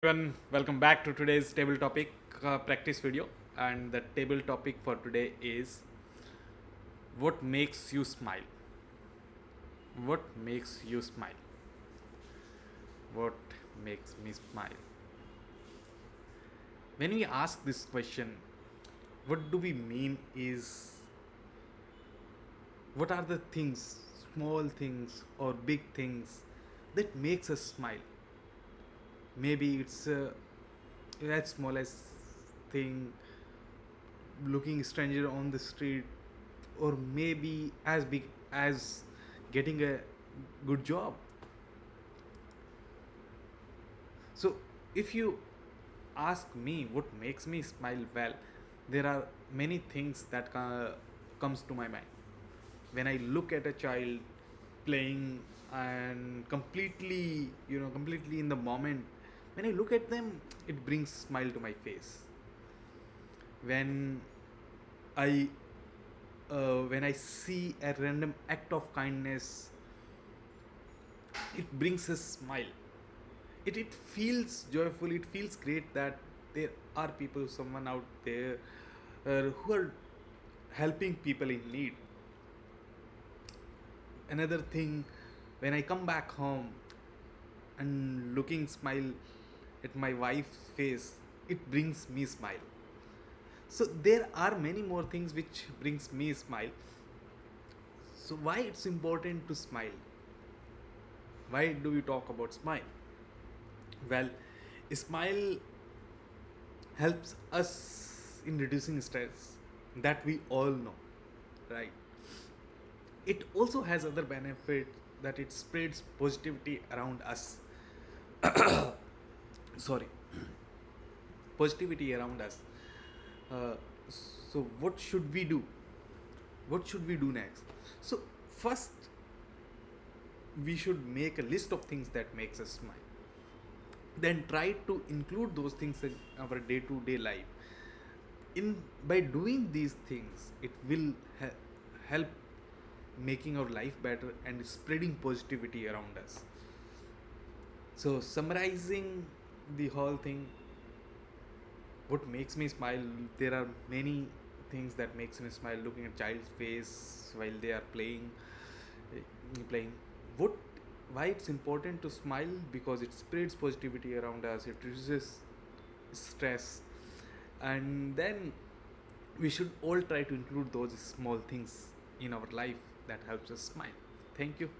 Everyone, welcome back to today's table topic practice video. And the table topic for today is what makes you smile. What makes you smile? What makes me smile? When we ask this question, what do we mean is what are the things, small things or big things that makes us smile? Maybe it's as small as thing looking stranger on the street, or maybe as big as getting a good job. So if you ask me what makes me smile, well, there are many things that comes to my mind when I look at a child playing and completely in the moment. When I look at them, it brings smile to my face. when I when I see a random act of kindness, it brings a smile. It feels joyful. It feels great that there are people, someone out there who are helping people in need. Another thing, when I come back home and looking smile at my wife's face, it brings me smile. So there are many more things which brings me smile. So why it's important to smile? Why do we talk about smile? Well, smile helps us in reducing stress, that we all know, right? It also has other benefits, that it spreads positivity around us. Sorry, positivity around us. Uh, so what should we do? What should we do next? So first, we should make a list of things that makes us smile, then try to include those things in our day-to-day life. In By doing these things, it will help making our life better and spreading positivity around us. So summarizing the whole thing, what makes me smile, there are many things that makes me smile. Looking at child's face while they are playing. What Why it's important to smile? Because it spreads positivity around us, it reduces stress. And then we should all try to include those small things in our life that helps us smile. Thank you.